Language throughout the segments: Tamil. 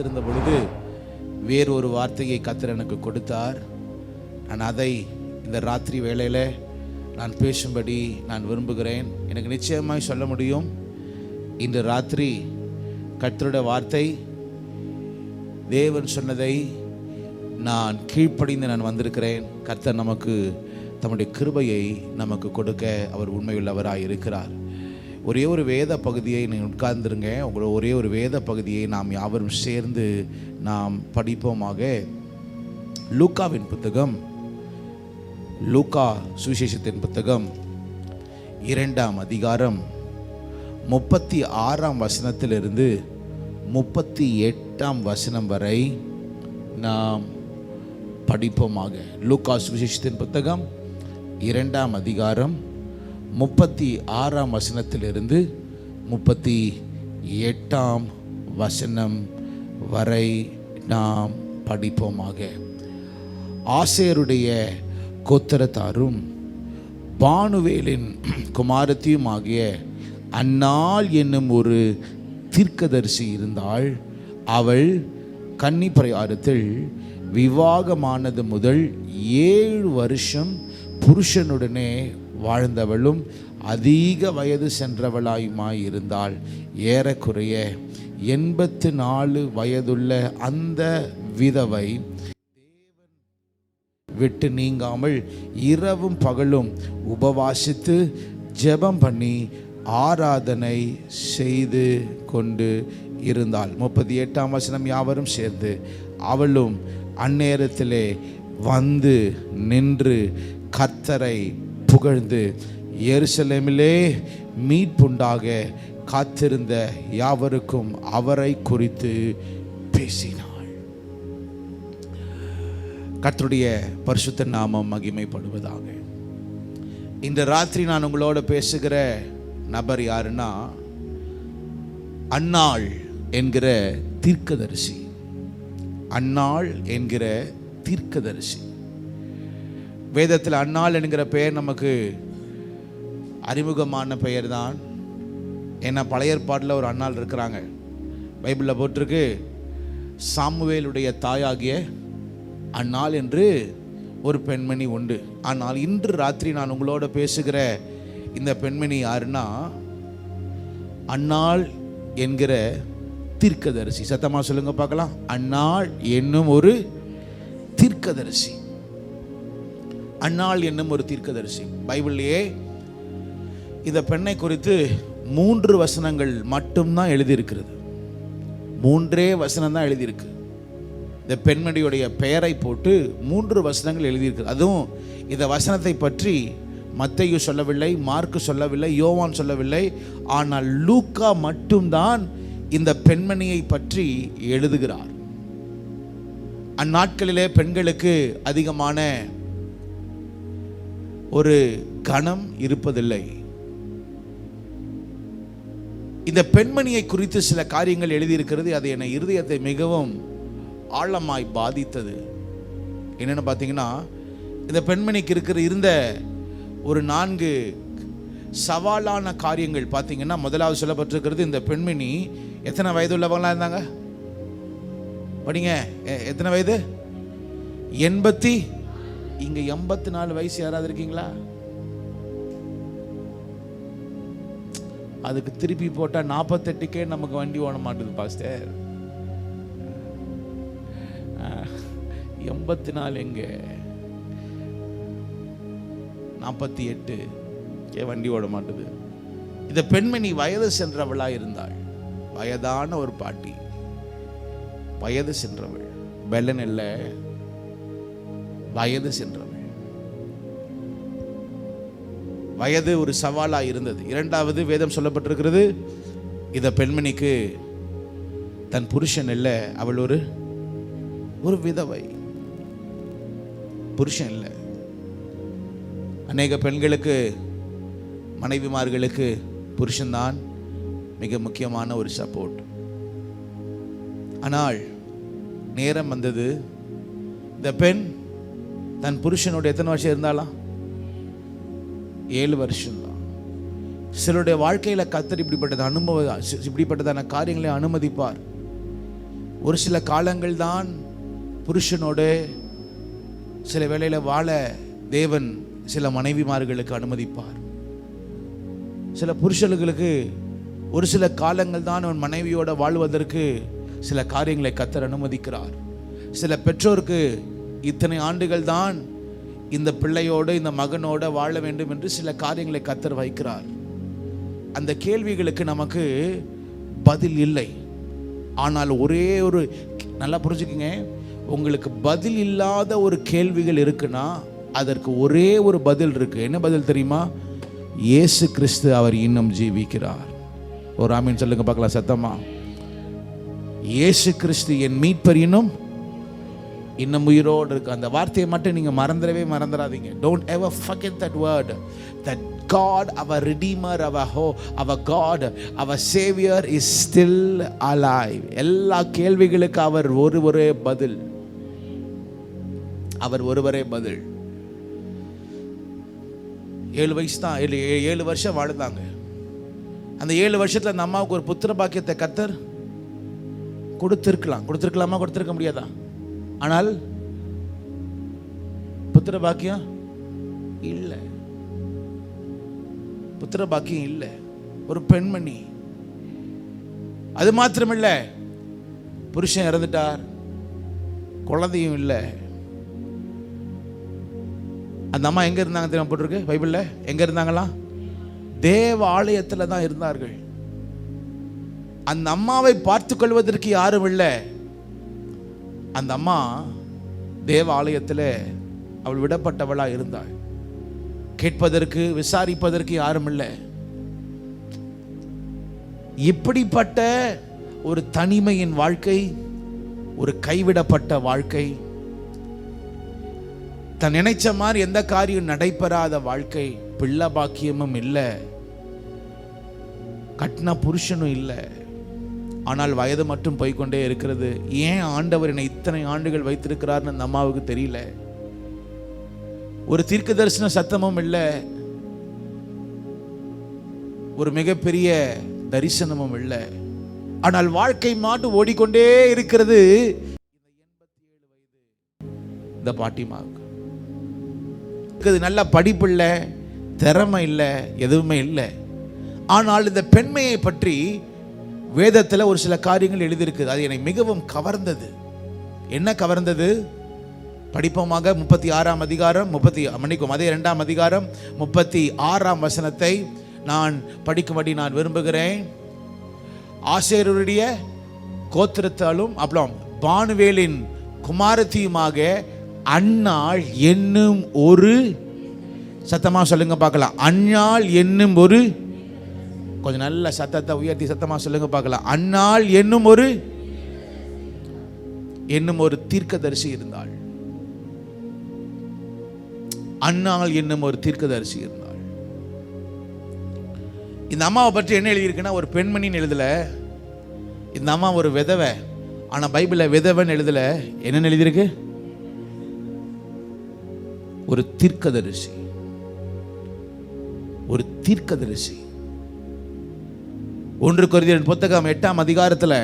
இருந்த பொழுது வேறொரு வார்த்தையை கர்த்தர் எனக்கு கொடுத்தார். நான் அதை இந்த ராத்திரி வேளையில் நான் பேசும்படி நான் விரும்புகிறேன். எனக்கு நிச்சயமாய் சொல்ல முடியும், இன்று ராத்திரி கர்த்தருடைய வார்த்தை, தேவன் சொன்னதை நான் கீழ்ப்படிந்து நான் வந்திருக்கிறேன். கர்த்தர் நமக்கு தம்முடைய கிருபையை நமக்கு கொடுக்க அவர் உண்மையுள்ளவராய் இருக்கிறார். ஒரே ஒரு வேத பகுதியை நீங்கள் உட்கார்ந்துருங்க. உங்களோட ஒரே ஒரு வேத பகுதியை நாம் யாவரும் சேர்ந்து நாம் படிப்போமாக. லூக்காவின் புத்தகம், லூக்கா சுவிசேஷத்தின் புத்தகம் 2ஆம் அதிகாரம் 36ஆம் வசனத்திலிருந்து 38ஆம் வசனம் வரை நாம் படிப்போமாக. லூக்கா சுவிசேஷத்தின் புத்தகம் 2ஆம் அதிகாரம் 36ஆம் வசனத்திலிருந்து 38ஆம் வசனம் வரை நாம் படிப்போமாக. ஆசேருடைய கோத்திரத்தாரும் பானுவேலின் குமாரத்தியும் ஆகிய அன்னாள் என்னும் ஒரு தீர்க்கதரிசி இருந்தாள். அவள் கன்னி பிரயாரத்தில் விவாகமானது முதல் 7 வருஷம் புருஷனுடனே வாழ்ந்தவளும் அதிக வயது சென்றவளாயுமாய் இருந்தாள். ஏறக்குறைய 84 வயதுள்ள அந்த விதவை விட்டு நீங்காமல் இரவும் பகலும் உபவாசித்து ஜெபம் பண்ணி ஆராதனை செய்து கொண்டு இருந்தாள். 38ஆம் வசனம் யாவரும் சேர்ந்து, அவளும் அந்நேரத்திலே வந்து நின்று கர்த்தரை புகழ்ந்து எருசலேமிலே மீட்புண்டாக காத்திருந்த யாவருக்கும் அவரை குறித்து பேசினாள். கர்த்தருடைய பரிசுத்த நாமம் மகிமைப்படுவதாக. இந்த ராத்திரி நான் உங்களோட பேசுகிற நபர் யாருன்னா, அன்னாள் என்கிற தீர்க்கதரிசி. அன்னாள் என்கிற தீர்க்கதரிசி. வேதத்தில் அன்னாள் என்கிற பெயர் நமக்கு அறிமுகமான பெயர் தான். ஏன்னா பழைய ஏற்பாட்டில் ஒரு அன்னாள் இருக்கிறாங்க. பைபிளில் போட்டிருக்கு, சாமுவேலுடைய தாயாகிய அன்னாள் என்று ஒரு பெண்மணி உண்டு. ஆனால் இன்று ராத்திரி நான் உங்களோட பேசுகிற இந்த பெண்மணி யாருன்னா, அன்னாள் என்கிற தீர்க்கதரிசி. சத்தமா சொல்லுங்க பார்க்கலாம். அன்னாள் என்னும் ஒரு தீர்க்கதரிசி. அன்னாள் என்னும் ஒரு தீர்க்கதரிசி. பைபிள்லேயே இந்த பெண்ணை குறித்து 3 வசனங்கள் மட்டும்தான் எழுதியிருக்கிறது. 3 வசனம் தான் எழுதியிருக்கு. இந்த பெண்மணியுடைய பெயரை போட்டு 3 வசனங்கள் எழுதியிருக்கு. அதுவும் இந்த வசனத்தை பற்றி மத்தேயு சொல்லவில்லை, மார்க்கு சொல்லவில்லை, யோவான் சொல்லவில்லை. ஆனால் லூக்கா மட்டும்தான் இந்த பெண்மணியை பற்றி எழுதுகிறார். அந்நாட்களிலே பெண்களுக்கு அதிகமான ஒரு கணம் இருப்பதில்லை. இந்த பெண்மணியை குறித்து சில காரியங்கள் எழுதியிருக்கிறது. அது என் இருதயத்தை மிகவும் ஆழமாய் பாதித்தது. என்னென்னு பார்த்தீங்கன்னா, இந்த பெண்மணிக்கு இருந்த ஒரு 4 சவாலான காரியங்கள் பார்த்தீங்கன்னா, முதலாவது சொல்லப்பட்டிருக்கிறது, இந்த பெண்மணி எத்தனை வயது உள்ளவங்களா இருந்தாங்க படிங்க. எத்தனை வயது? 80. இங்க 84 வயசு யாராவது இருக்கீங்களா? அதுக்கு திருப்பி போட்டா 48க்கே நமக்கு வண்டி ஓட மாட்டுது பாஸ்டர். 84 எங்க, 48 வண்டி ஓட மாட்டுது. இந்த பெண்மணி வயது சென்றவளா இருந்தாள். வயதான ஒரு பாட்டி, வயது சென்றவள். பெலன் இல்லை, வயது சென்றவள். வயது ஒரு சவாலா இருந்தது. இரண்டாவது, வேதம் சொல்லப்பட்டிருக்கிறது, இந்த பெண்மணிக்கு தன் புருஷன் இல்லை, அவள் ஒரு விதவை. புருஷன் இல்லை. அநேக பெண்களுக்கு, மனைவிமார்களுக்கு புருஷன்தான் மிக முக்கியமான ஒரு சப்போர்ட். ஆனால் நேரம் வந்தது, இந்த பெண் தன் புருஷனோட எத்தனை வருஷம் இருந்தாலாம்? 7 வருஷம் தான். சிலருடைய வாழ்க்கையில் கர்த்தர் இப்படிப்பட்டதான காரியங்களை அனுமதிப்பார். ஒரு சில காலங்கள் தான் புருஷனோடு சில வேளையில வாழ தேவன் சில மனைவிமார்களுக்கு அனுமதிப்பார். சில புருஷர்களுக்கு ஒரு சில காலங்கள் தான் அவன் மனைவியோட வாழ்வதற்கு சில காரியங்களை கர்த்தர் அனுமதிக்கிறார். சில பெற்றோருக்கு இத்தனை ஆண்டுகள் தான் இந்த பிள்ளையோடு இந்த மகனோட வாழ வேண்டும் என்று சில காரியங்களை கர்த்தர் வைக்கிறார். அந்த கேள்விகளுக்கு நமக்கு பதில் இல்லை. ஆனால் ஒரே ஒரு, நல்லா புரிஞ்சுக்குங்க, உங்களுக்கு பதில் இல்லாத ஒரு கேள்விகள் இருக்குன்னா அதற்கு ஒரே ஒரு பதில் இருக்கு. என்ன பதில் தெரியுமா? இயேசு கிறிஸ்து அவர் இன்னும் ஜீவிக்கிறார். ஒரு ஆமீன் சொல்லுங்க பார்க்கலாம் சத்தமா. இயேசு கிறிஸ்து என் மீட்பர் இன்னும் உயிரோடு இருக்கு. அந்த வார்த்தையை மட்டும் நீங்க மறந்துடாதீங்க. Don't ever forget that word, that God, our Redeemer, our God, our Savior is still alive. எல்லா கேள்விகளுக்கு அவர் ஒருவரே பதில். 7 வயசு தான், 7 வருஷம் வாழ்ந்தாங்க. அந்த 7 வருஷத்துல அந்த அம்மாவுக்கு ஒரு புத்திர பாக்கியத்தை கர்த்தர் கொடுத்திருக்கலாமா? கொடுத்திருக்க முடியாதா? ஆனால் புத்திர பாக்கியம் இல்லை. ஒரு பெண்மணி. அது மாத்திரமில்ல, புருஷன் இறந்துட்டார், குழந்தையும் இல்லை. அந்த அம்மா எங்க இருந்தாங்க தெரியுமா? போட்டிருக்கு பைபிள்ல. எங்க இருந்தாங்களாம்? தேவ ஆலயத்துல தான் இருந்தார்கள். அந்த அம்மாவை பார்த்து கொள்வதற்கு யாரும் இல்லை. அந்த அம்மா தேவ ஆலயத்தில் அவள் விடப்பட்டவளா இருந்தாள். கேட்பதற்கு விசாரிப்பதற்கு யாரும் இல்லை. இப்படிப்பட்ட ஒரு தனிமையின் வாழ்க்கை, ஒரு கைவிடப்பட்ட வாழ்க்கை, தன் நினைச்ச மாதிரி எந்த காரியம் நடைபெறாத வாழ்க்கை, பிள்ளை பாக்கியமும் இல்லை, கட்டின புருஷனும் இல்லை. ஆனால் வயது மட்டும் போய்கொண்டே இருக்கிறது. ஏன் ஆண்டவர் என்னை இத்தனை ஆண்டுகள் வைத்திருக்கிறார்னு அந்த அம்மாவுக்கு தெரியல. ஒரு தீர்க்க தரிசன சத்தமும் இல்லை, ஒரு மிகப்பெரிய தரிசனமும் இல்லை. ஆனால் வாழ்க்கை மாட்டு ஓடிக்கொண்டே இருக்கிறது. இந்த பாட்டிமாவுக்கு நல்ல படிப்பு இல்லை, திறமை இல்லை, எதுவுமே இல்லை. ஆனால் இந்த பெண்மையை பற்றி வேதத்தில் ஒரு சில காரியங்கள் எழுதியிருக்குது. அது என்னை மிகவும் கவர்ந்தது. என்ன கவர்ந்தது? படிப்போமாக 36ஆம் அதிகாரம், அதே 2ஆம் அதிகாரம் 36ஆம் வசனத்தை நான் படிக்கும்படி நான் விரும்புகிறேன். ஆசேருடைய கோத்திரத்தாலும் அப்புறம் பானுவேலின் குமாரத்தியுமாக அன்னாள் என்னும் ஒரு, சத்தமா சொல்லுங்க பார்க்கலாம், அன்னாள் என்னும் ஒரு, கொஞ்சம் நல்ல சத்தத்தை உயர்த்தி சத்தமா சொல்லுங்க பார்க்கலாம். அன்னாள் என்னும் ஒரு தீர்க்கதரிசி இருந்தாள். அன்னாள் என்னும் ஒரு தீர்க்கதரிசி இருந்தாள். இந்த அம்மாவை பற்றி என்ன எழுதியிருக்குன்னா, ஒரு பெண்மணின்னு எழுதல. இந்த அம்மா ஒரு விதவை. ஆனா பைபிள்ல விதவன் எழுதல. என்ன எழுதியிருக்கு? ஒரு தீர்க்கதரிசி. ஒரு தீர்க்கதரிசி. 1 கொரிந்தியர் புத்தகம் 8ஆம் அதிகாரத்தில்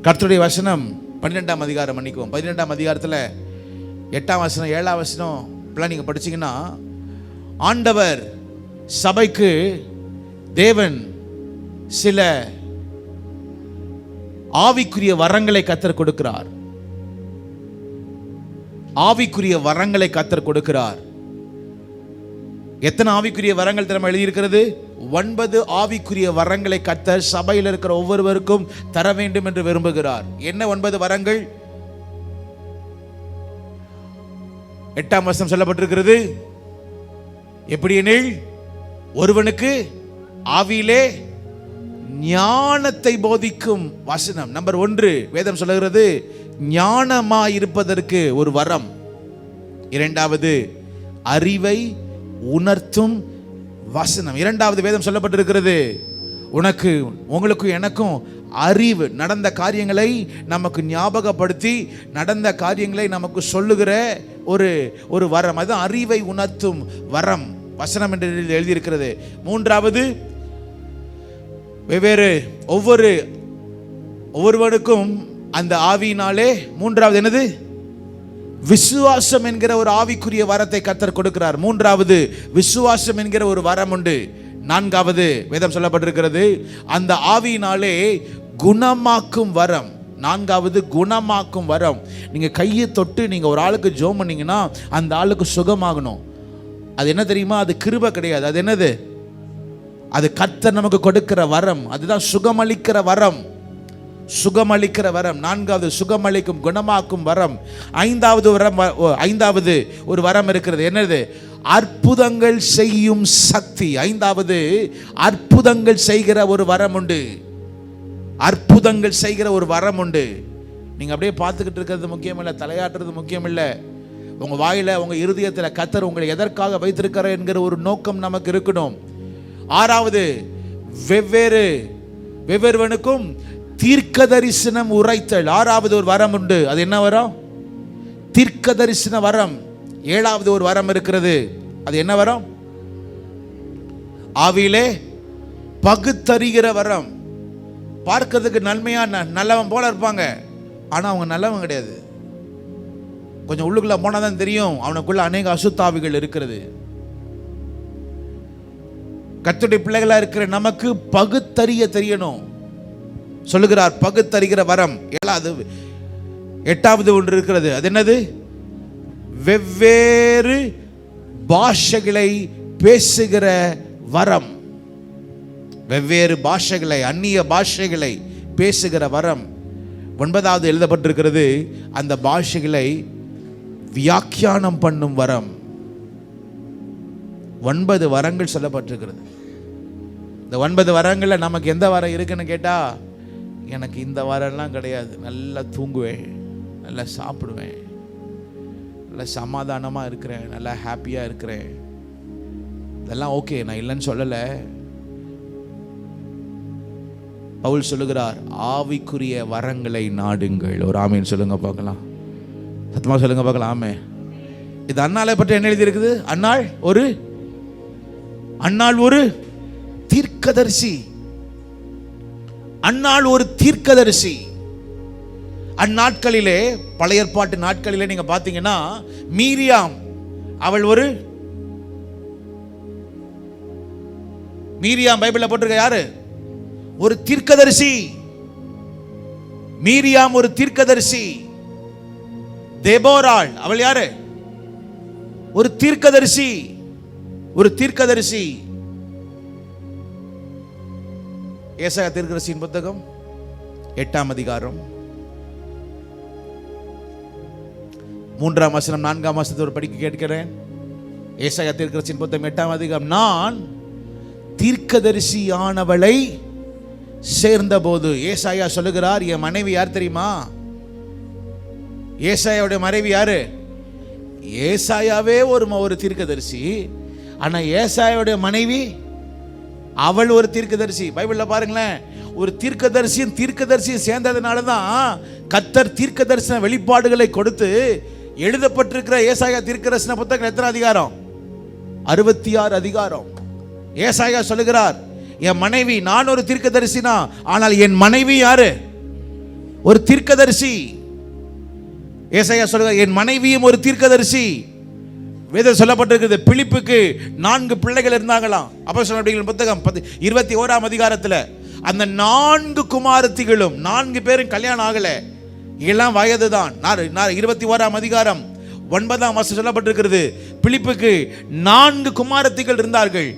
கர்த்தருடைய வசனம் 12ஆம் அதிகாரம், 12ஆம் அதிகாரத்தில் 8ஆம் வசனம் 7ஆம் வசனம் இப்பெல்லாம் நீங்கள் படிச்சீங்கன்னா, ஆண்டவர் சபைக்கு தேவன் சில ஆவிக்குரிய வரங்களை கர்த்தர் கொடுக்கிறார். ஆவிக்குரிய வரங்களை கர்த்தர் கொடுக்கிறார். எத்தனை ஆவிக்குரிய வரங்கள் திறமை எழுதியிருக்கிறது? 9 ஆவிக்குரிய வரங்களை கர்த்தர் சபையில் இருக்கிற ஒவ்வொருவருக்கும் தர வேண்டும் என்று விரும்புகிறார். என்ன 9 வரங்கள்? 8ஆம் வசனம் சொல்லப்பட்டிருக்கிறது. எப்படி எனில், ஒருவனுக்கு ஆவியிலே ஞானத்தை போதிக்கும் வசனம். நம்பர் 1 வேதம் சொல்லுகிறது ஞானமாய் இருப்பதற்கு ஒரு வரம். 2வது அறிவை உணர்த்தும் வசனம். 2வது வேதம் சொல்லப்பட்டிருக்கிறது உங்களுக்கும் எனக்கும் அறிவு, நடந்த காரியங்களை நமக்கு ஞாபகப்படுத்தி நடந்த காரியங்களை நமக்கு சொல்லுகிற ஒரு வரம். அதுதான் அறிவை உணர்த்தும் வரம், வசனம் என்று எழுதியிருக்கிறது. 3வது வெவ்வேறு ஒவ்வொரு ஒவ்வொருவனுக்கும் அந்த ஆவியினாலே மூன்றாவது என்னது? விசுவாசம் என்கிற ஒரு ஆவிக்குரிய வரத்தை கர்த்தர் கொடுக்கிறார். மூன்றாவது விசுவாசம் என்கிற ஒரு வரம் உண்டு. நான்காவது வேதம் சொல்லப்பட்டிருக்கிறது, அந்த ஆவியினாலே குணமாக்கும் வரம். நான்காவது குணமாக்கும் வரம். நீங்க கையை தொட்டு நீங்க ஒரு ஆளுக்கு ஜெபம் பண்ணீங்கன்னா அந்த ஆளுக்கு சுகமாகணும். அது என்ன தெரியுமா? அது கிருபை கிடையாது. அது என்னது? அது கர்த்தர் நமக்கு கொடுக்கிற வரம். அதுதான் சுகமளிக்கிற வரம். சுகமளிக்கிற வரம். நான்காவது சுகமளிக்கும் குணமாக்கும் வரம். ஐந்தாவது ஒரு வரம் இருக்கிறது. என்னது? அற்புதங்கள் செய்யும் சக்தி. ஐந்தாவது அற்புதங்கள் செய்கிற ஒரு வரம் உண்டு. அற்புதங்கள் செய்கிற ஒரு வரம் உண்டு. நீங்க அப்படியே பார்த்துக்கிட்டு இருக்கிறது முக்கியம் இல்லை, தலையாட்டுறது முக்கியம் இல்லை. உங்க வாயில உங்க இருதயத்தில் கர்த்தர் உங்களை எதற்காக வைத்திருக்கிறார் என்கிற ஒரு நோக்கம் நமக்கு இருக்கணும். ஆறாவது வெவ்வேறுவனுக்கும் தீர்க்க தரிசனம் உரைத்தல். ஆறாவது ஒரு வரம் உண்டு. அது என்ன வரம்? தீர்க்க தரிசன வரம். ஏழாவது ஒரு வரம் இருக்கிறது. அது என்ன வரம்? ஆவியிலே பகுத்தறிகிற வரம். பார்க்கிறதுக்கு நன்மையா நல்லவன் போல இருப்பாங்க, ஆனா அவங்க நல்லவன் கிடையாது. கொஞ்சம் உள்ளுக்குள்ள போனாதான் தெரியும் அவனுக்குள்ள அநேக அசுத்தாவிகள் இருக்கிறது. கர்த்தருடைய பிள்ளைகளா இருக்கிற நமக்கு பகுத்தறிய தெரியணும் சொல்லுகிறார். பகுத்தறிகிற வரம். எட்டாவது ஒன்று இருக்கிறது. அது என்னது? வெவ்வேறு பாஷைகளை பேசுகிற வரம். வெவ்வேறு பாஷைகளை, அந்நிய பாஷைகளை பேசுகிற வரம். ஒன்பதாவது எழுதப்பட்டிருக்கிறது, அந்த பாஷைகளை வியாக்கியானம் பண்ணும் வரம். 9 வரங்கள் சொல்லப்பட்டிருக்கிறது. இந்த 9 வரங்கள்ல நமக்கு எந்த வரம் இருக்குன்னு கேட்டா, எனக்கு இந்த வரம்லாம் கிடையாது. நல்லா தூங்குவேன், நல்லா சாப்பிடுவேன், நல்லா சமாதானமா இருக்கிறேன், நல்லா ஹாப்பியா இருக்கிறேன். இதெல்லாம் ஓகே, நான் இல்லைன்னு சொல்லலை. பவுல் சொல்லுகிறார், ஆவிக்குரிய வரங்களை நாடுங்கள். ஒரு ஆமீன் சொல்லுங்க பார்க்கலாம். சத்தமா சொல்லுங்க பார்க்கலாம். ஆமே. இது அன்னாளை பற்றி என்ன எழுதி இருக்குது? அன்னாள் ஒரு தீர்க்கதரிசி. அன்னாள் ஒரு தீர்க்கதரிசி. அந்நாட்களிலே, பழைய ஏற்பாட்டு நாட்களிலே நீங்க பாத்தீங்கன்னா, மீரியாம் அவள் ஒரு பைபிள்ல போட்டிருக்க யாரு? ஒரு தீர்க்கதரிசி. மீரியாம் ஒரு தீர்க்கதரிசி. தெபோராள் அவள் யாரு? ஒரு தீர்க்கதரிசி. ஒரு தீர்க்கதரிசி. ஏசாயா தீர்க்கதரிசியின் புத்தகம் 8ஆம் அதிகாரம் 3ஆம் வசனம் 4ஆம் வசனத்தை ஒரு படிக்க கேட்கிறேன். ஏசாயா தீர்க்கதரிசியின் புத்தகம் 8ஆம் அதிகாரம். நான் தீர்க்கதரிசியானவளை சேர்ந்த போது, ஏசாயா சொல்லுகிறார், என் மனைவி யார் தெரியுமா? ஏசாயாவுடைய மனைவி யாரு? ஏசாயாவே ஒரு தீர்க்கதரிசி. ஆனா ஏசாயாவுடைய மனைவி அவள் ஒரு தீர்க்கதரிசி. பைபிள்ல பாருங்களேன், ஒரு தீர்க்கதரிசியும் சேர்ந்ததுனாலதான் கர்த்தர் தீர்க்க தரிசன வெளிப்பாடுகளை கொடுத்து எழுதப்பட்டிருக்கிற ஏசாயா தீர்க்கதரிசன புத்தகம் எத்தனை அதிகாரம்? 66 அதிகாரம். ஏசாயா சொல்லுகிறார், என் மனைவி, நான் ஒரு தீர்க்கதரிசினா, ஆனால் என் மனைவி யாரு? ஒரு தீர்க்கதரிசி. ஏசாயா சொல்லுகிறார், என் மனைவியும் ஒரு தீர்க்கதரிசி. வேதம் சொல்லப்பட்டிருக்கிறது, பிலிப்புக்கு 4 பிள்ளைகள் இருந்தாங்களாம். அப்போஸ்தலர் புத்தகம் 21ஆம் அதிகாரத்தில் அந்த 4 குமாரத்திகளும் 4 பேரும் கல்யாணம் ஆகல, எல்லாம் வயது தான். 21ஆம் அதிகாரம் 9ஆம் வசனம் சொல்லப்பட்டிருக்கிறது, பிலிப்புக்கு 4 குமாரத்திகள் இருந்தார்கள்.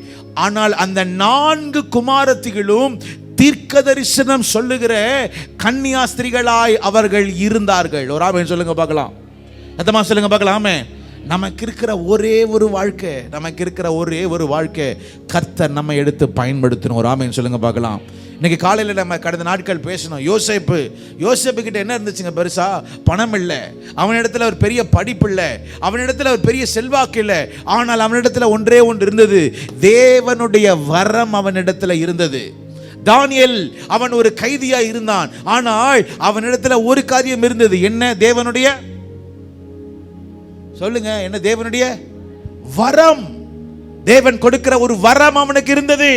ஆனால் அந்த 4 குமாரத்திகளும் தீர்க்க தரிசனம் சொல்லுகிற கன்னியாஸ்திரிகளாய் அவர்கள் இருந்தார்கள். ஒரு ஆமென் சொல்லுங்க பார்க்கலாம். எத்தமா சொல்லுங்க பார்க்கலாம். ஆமென். நமக்கு இருக்கிற ஒரே ஒரு வாழ்க்கை கர்த்தர் நம்ம எடுத்து பயன்படுத்தணும். ஒரு ஆமென் சொல்லுங்க பார்க்கலாம். இன்னைக்கு காலையில் நம்ம கடந்த நாட்கள் பேசணும். யோசேப்பு கிட்ட என்ன இருந்துச்சுங்க? பெருசா பணம் இல்லை, அவனிடத்துல ஒரு பெரிய படிப்பு இல்லை, அவனிடத்துல ஒரு பெரிய செல்வாக்கு இல்லை. ஆனால் அவனிடத்துல ஒன்றே ஒன்று இருந்தது, தேவனுடைய வரம் அவனிடத்துல இருந்தது. தானியேல் அவன் ஒரு கைதியா இருந்தான், ஆனால் அவனிடத்துல ஒரு காரியம் இருந்தது. என்ன? தேவனுடைய, சொல்லுங்க, என்ன? தேவனுடைய வரம். தேவன் கொடுக்கிற ஒரு வரம் அவனுக்கு இருந்தது.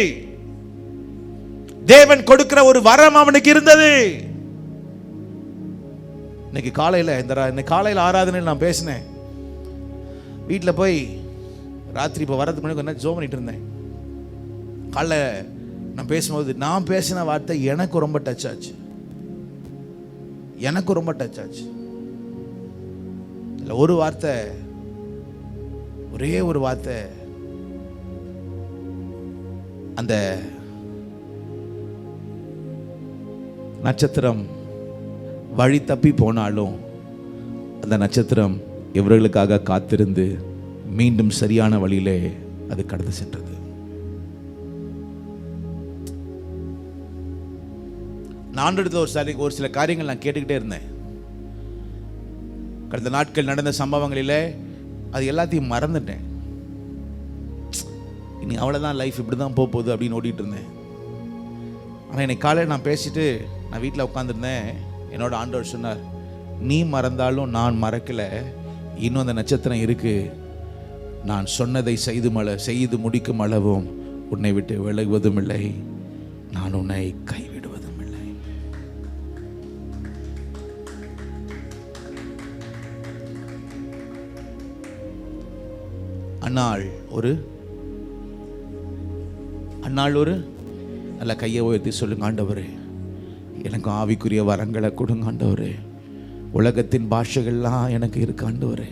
தேவன் கொடுக்கிற ஒரு வரம் அவனுக்கு இருந்தது. இன்னைக்கு காலையில் ஆராதனையில் நான் பேசினேன். வீட்டில் போய் ராத்திரி இப்போ வரதுக்கு முன்னாடி கொஞ்சம் ஜோம் பண்ணிட்டு இருந்தேன். காலைல நான் பேசும்போது நான் பேசின வார்த்தை எனக்கு ரொம்ப டச் ஆச்சு. இல்லை ஒரு வார்த்தை, ஒரே ஒரு வார்த்தை, அந்த நட்சத்திரம் வழி தப்பி போனாலும் அந்த நட்சத்திரம் இவர்களுக்காக காத்திருந்து மீண்டும் சரியான வழியிலே அது கடந்து சென்றது. நான் ஒரு சில காரியங்கள் நான் கேட்டுக்கிட்டே இருந்தேன். கடந்த நாட்கள் நடந்த சம்பவங்களிலே அது எல்லாத்தையும் மறந்துட்டேன். இனி அவ்வளோதான், லைஃப் இப்படி தான் போகுது அப்படின்னு ஓடிட்டு இருந்தேன். ஆனால் இன்னைக்கு காலையில் நான் பேசிட்டு நான் வீட்டில் உட்காந்துருந்தேன். என்னோட ஆண்டவர் சொன்னார், நீ மறந்தாலும் நான் மறக்கலை, இன்னும் அந்த நட்சத்திரம் இருக்கு. நான் சொன்னதை செய்து முடிக்கும் அளவும் உன்னை விட்டு விலகுவதும் இல்லை, நான் உன்னை கைவிடுவதும் இல்லை. அன்னாள் ஒரு நல்ல கையை உயர்த்தி சொல்லுங்க, ஆண்டவரே எனக்கு ஆவிக்குரிய வரங்களை கொடுங்க ஆண்டவரே. உலகத்தின் பாஷைகள்லாம் எனக்கு இருக்கு ஆண்டவரே.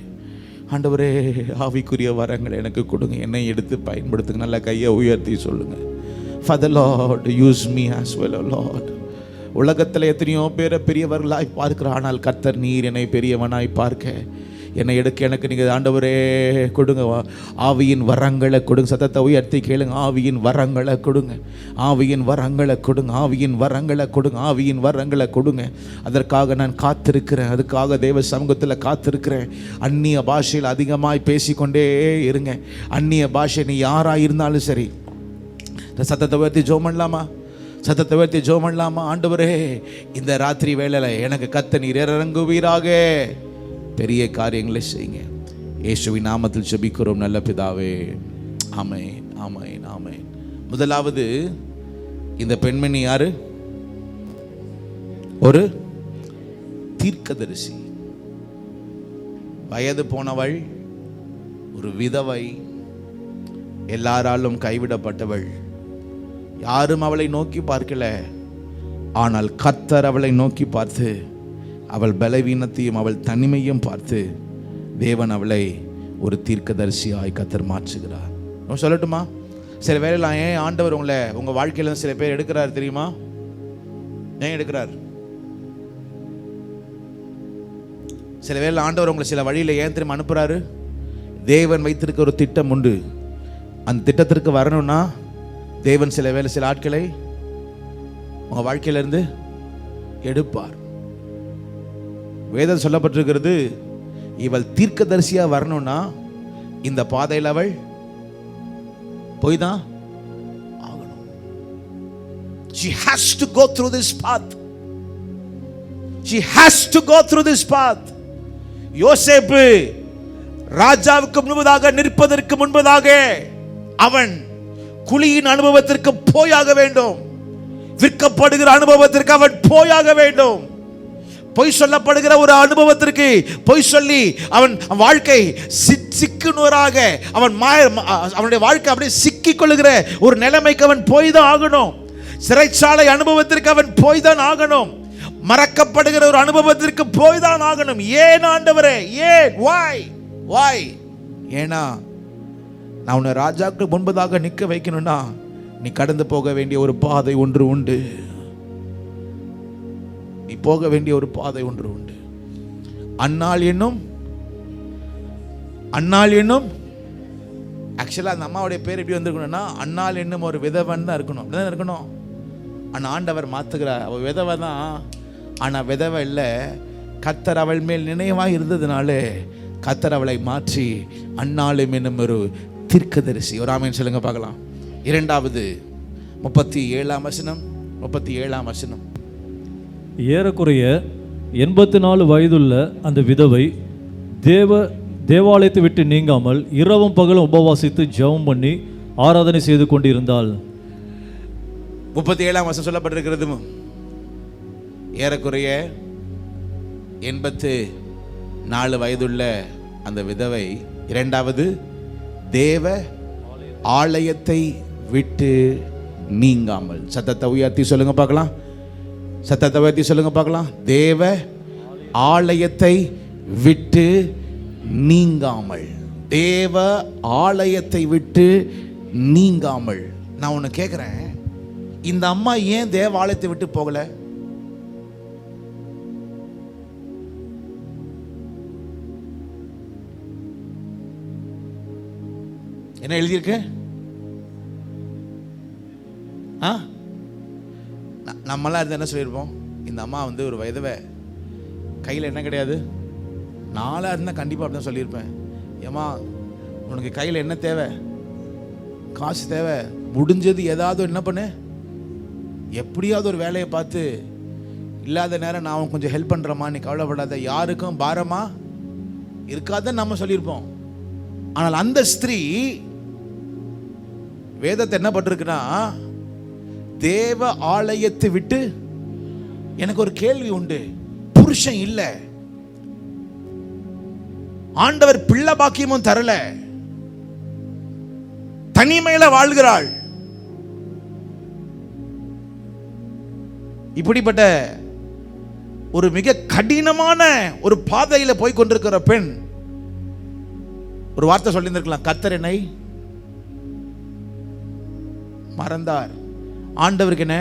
ஆண்டவரே ஆவிக்குரிய வரங்களை எனக்கு கொடுங்க, என்னை எடுத்து பயன்படுத்துங்க. நல்ல கையை உயர்த்தி சொல்லுங்க. Father Lord, use me as well, oh Lord. உலகத்தில் எத்தனையோ பேரை பெரியவர்களாய் பார்க்கிற, ஆனால் கர்த்தர் நீர் என்னை பெரியவனாய் பார்க்க, என்னை எடுக்க எனக்கு நீங்கள் ஆண்டவரே கொடுங்க. ஆவியின் வரங்களை கொடுங்க. சத்தத்தை உயர்த்தி கேளுங்க. ஆவியின் வரங்களை கொடுங்க, ஆவியின் வரங்களை கொடுங்க, ஆவியின் வரங்களை கொடுங்க, ஆவியின் வரங்களை கொடுங்க. அதற்காக நான் காத்திருக்கிறேன், அதுக்காக தேவ சமூகத்தில் காத்திருக்கிறேன். அந்நிய பாஷையில் அதிகமாய் பேசிக்கொண்டே இருங்க. அந்நிய பாஷை நீ யாராக இருந்தாலும் சரி, சத்தத்தை உயர்த்தி ஜெபம் பண்ணலாமா? ஆண்டவரே இந்த ராத்திரி வேளையில எனக்கு கத்த நீர் இறங்குவீராக, பெரிய காரியங்களை செய்யுங்க. இயேசுவின் நாமத்தில் ஜெபிக்கிறோம் நல்ல பிதாவே, ஆமென், ஆமென், ஆமென். முதலாவது, இந்த பெண்மணி யாரு? ஒரு தீர்க்கதரிசி. வயது போனவள், ஒரு விதவை, எல்லாராலும் கைவிடப்பட்டவள். யாரும் அவளை நோக்கி பார்க்கல, ஆனால் கர்த்தர் அவளை நோக்கி பார்த்து அவள் பலவீனத்தையும் அவள் தனிமையும் பார்த்து தேவன் அவளை ஒரு தீர்க்கதரிசியாய் கர்த்தர் மாற்றுகிறார். நான் சொல்லட்டுமா? சில வேளையில ஏன் ஆண்டவர் உங்க வாழ்க்கையில சில பேர் எடுக்கிறார் தெரியுமா? ஏன் எடுக்கிறார்? சில வேளையில ஆண்டவர் உங்களை சில வழியில ஏன் தெரியுமா அனுப்புறாரு? தேவன் வைத்திருக்க ஒரு திட்டம் உண்டு. அந்த திட்டத்திற்கு வரணும்னா தேவன் சில ஆட்களை உங்க வாழ்க்கையில இருந்து எடுப்பார். வேதம் சொல்லப்பட்டிருக்கிறது, இவள் தீர்க்கதரிசியா வரணும்னா இந்த பாதையில் அவள் போய் தான் ஆகணும். She has to go through this path. She has to go through this path. யோசேப்பு ராஜாவுக்கு முன்பதாக நிற்பதற்கு முன்பதாக அவன் குழியின் அனுபவத்திற்கு போயாக வேண்டும். விற்கப்படுகிற அனுபவத்திற்கு அவன் போயாக வேண்டும். பொய் சொல்லப்படுகிற ஒரு அனுபவத்திற்கு பொய் சொல்லி அவன் வாழ்க்கை சிக்குனராக அவனுடைய வாழ்க்கை அப்படியே சிக்கிக் கொள்ளுகிற ஒரு நிலைமைக்கு அவன் போய் தான் ஆகணும். சிறைச்சாலை அனுபவத்திற்கு அவன் போய் தான் ஆகணும். மறக்கப்படுகிற ஒரு அனுபவத்திற்கு போய் தான் ஆகணும். ஏன் ஆண்டவரே, ஏன்? why? ஏனா நான் உன்னை ராஜாக்கு முன்பதாக நிற்க வைக்கணும்னா நீ கடந்து போக வேண்டிய ஒரு பாதை ஒன்று உண்டு. நீ போக வேண்டிய ஒரு பாதை ஒன்று உண்டு. அன்னாள் என்னும் ஆக்சுவலா அந்த அம்மாவுடைய பேர் எப்படி வந்திருக்கணும்னா, அன்னாள் என்னும் ஒரு விதவன் தான் இருக்கணும். ஆனா ஆண்டவர் மாத்துகிறார். அவள் விதவை தான், ஆனா விதவை இல்லை. கர்த்தர் அவள் மேல் நினைவாக இருந்ததுனால கர்த்தர் அவளை மாற்றி அன்னாளும் என்னும் ஒரு தீர்க்கதரிசி. ஒரு ஆமென் சொல்லுங்க பார்க்கலாம். இரண்டாவது 37ஆம் வசனம். ஏறக்குறைய 84 வயதுள்ள அந்த விதவை தேவாலயத்தை விட்டு நீங்காமல் இரவும் பகலும் உபவாசித்து ஜெபம் பண்ணி ஆராதனை செய்து கொண்டிருந்தாள். 37ஆம் வசனம் சொல்லப்பட்டிருக்கிறது. ஏறக்குறைய 84 வயதுள்ள அந்த விதவை இரண்டாவது தேவ ஆலயத்தை விட்டு நீங்காமல். சத்தத்தை உயர்த்தி சொல்லுங்க பார்க்கலாம். சத்தத்தை உயர்த்தி சொல்லுங்க பார்க்கலாம். தேவ ஆலயத்தை விட்டு நீங்காமல். தேவ ஆலயத்தை விட்டு நீங்காமல். நான் ஒன்று கேட்குறேன், இந்த அம்மா ஏன் தேவ ஆலயத்தை விட்டு போகல? என்ன எழுதியிருக்கு? நம்மளாம் இருந்து என்ன சொல்லியிருப்போம்? இந்த அம்மா ஒரு வயதவை, கையில் என்ன கிடையாது. நாளாக இருந்தால் கண்டிப்பாக அப்படி தான் சொல்லியிருப்பேன். ஏம்மா, உனக்கு கையில் என்ன தேவை? காசு தேவை. முடிஞ்சது ஏதாவது என்ன பண்ணு, எப்படியாவது ஒரு வேலையை பார்த்து, இல்லாத நேரம் நான் கொஞ்சம் ஹெல்ப் பண்ணுறேம்மா, நீ கவலைப்படாத, யாருக்கும் பாரமா இருக்காதுன்னு நம்ம சொல்லியிருப்போம். ஆனால் அந்த ஸ்திரீ வேதத்தை என்ன பட்டிருக்குன்னா, தேவ ஆலயத்தை விட்டு. எனக்கு ஒரு கேள்வி உண்டு. புருஷன் இல்லை, ஆண்டவர் பிள்ளை பாக்கியமும் தரல, தனிமையில வாழ்கிறாள். இப்படிப்பட்ட ஒரு மிக கடினமான ஒரு பாதையில போய் கொண்டிருக்கிற பெண் ஒரு வார்த்தை சொல்லியிருந்திருக்கலாம், கர்த்தர் என்னை மறந்தார், ஆண்டவருக்கு என்ன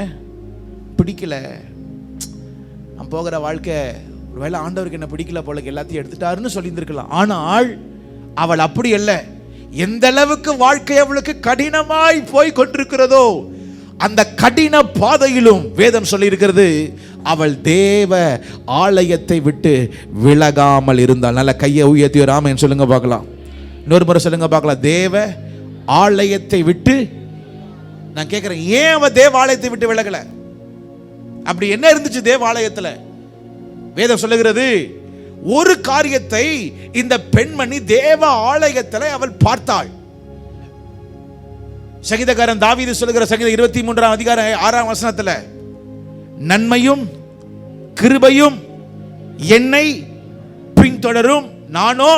பிடிக்கல, நான் போகிற வாழ்க்கை ஒருவேளை ஆண்டவருக்கு என்ன பிடிக்கல போல, எல்லாத்தையும் எடுத்துட்டாருன்னு சொல்லியிருந்திருக்கலாம். ஆனால் அவள் அப்படி அல்ல. எந்த அளவுக்கு வாழ்க்கை அவளுக்கு கடினமாய் போய் கொண்டிருக்கிறதோ அந்த கடின பாதையிலும் வேதம் சொல்லி இருக்கிறது, அவள் தேவ ஆலயத்தை விட்டு விலகாமல் இருந்தாள். நல்ல கையை உயர்த்தி ராமன் சொல்லுங்க பார்க்கலாம். இன்னொரு முறை சொல்லுங்க பார்க்கலாம். தேவ ஆலயத்தை விட்டு. நான் கேட்கிறேன், ஏன் அவ தேவ ஆலயத்தை விட்டு விலகல? அப்படி என்ன இருந்துச்சு தேவாலயத்துல? வேதம் சொல்லுகிறது, ஒரு காரியத்தை இந்த பெண்மணி தேவ ஆலயத்தில் அவள் பார்த்தாள். சங்கீதக்காரன் தாவீது சொல்லுகிற சங்கீதம் 23ஆம் அதிகாரம் 6ஆம் வசனத்துல, நன்மையும் கிருபையும் என்னை பின்தொடரும், நானோ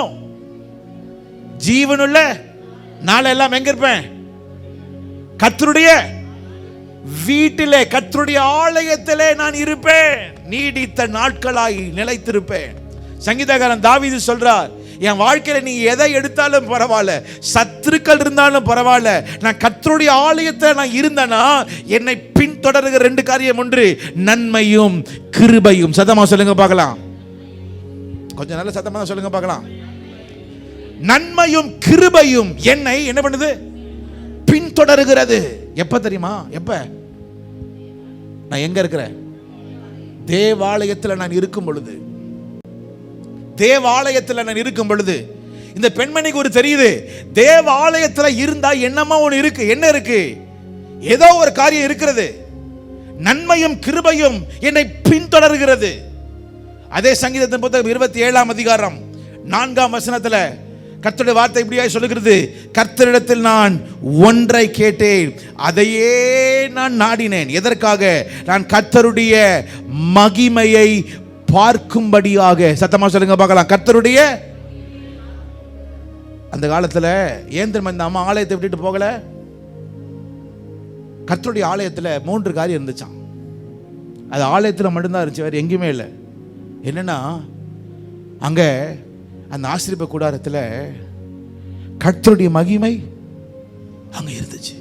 ஜீவனுள்ள நாளை எல்லாம் எங்க இருப்பேன்? கர்த்தருடைய வீட்டிலே, கர்த்தருடைய ஆலயத்திலே நான் இருப்பேன், நீடித்த நாட்களாய் நிலைத்திருப்பேன். சங்கீதக்காரன் தாவீது சொல்றார், என் வாழ்க்கையில நீ எதை எடுத்தாலும் பரவாயில்ல, சத்துருக்கள் இருந்தாலும் பரவாயில்ல, நான் கர்த்தருடைய ஆலயத்தில் நான் இருந்தேனா என்னை பின்தொடருகிற 2 காரியம். ஒன்று நன்மையும் கிருபையும். சத்தமா சொல்லுங்க பார்க்கலாம். கொஞ்சம் நல்ல சத்தமா சொல்லுங்க பார்க்கலாம். நன்மையும் கிருபையும் என்னை என்ன பண்ணுது? பின்தொடருகிறது. எப்ப தெரியுமா? எப்ப நான் எங்க இருக்கிறேன்? தேவாலயத்தில் நான் இருக்கும் பொழுது. தேவாலயத்தில் நான் இருக்கும் பொழுது இந்த பெண்மணிக்கு ஒரு தெரியுது, தேவாலயத்தில் இருந்தா என்னமா ஒன்று இருக்கு. என்ன இருக்கு? ஏதோ ஒரு காரியம் இருக்கிறது. நன்மையும் கிருபையும் என்னை பின்தொடர்கிறது. அதே சங்கீதத்தின் புத்தகம் 27ஆம் அதிகாரம் 4ஆம் வசனத்துல கர்த்தருடைய வார்த்தை இப்படியாய் சொல்லுகிறது, கர்த்தரிடத்தில் நான் ஒன்றை கேட்டேன், அதையே நான் நாடினேன். எதற்காக? நான் கர்த்தருடைய மகிமையை பார்க்கும்படியாக. சத்தமா சொல்லுங்க பார்க்கலாம். கர்த்தருடைய. அந்த காலத்துல ஏன் தெரியுமா இந்த அம்மா ஆலயத்தை விட்டுட்டு போகல? கர்த்தருடைய ஆலயத்துல 3 காரியம் இருந்துச்சாம். அது ஆலயத்துல மட்டும்தான் இருந்துச்சு, வேற எங்கேயுமே இல்லை. என்னன்னா, அங்க அந்த ஆசீர்வாத கூடாரத்துல கர்த்தருடைய மகிமை அங்க இருந்துச்சு.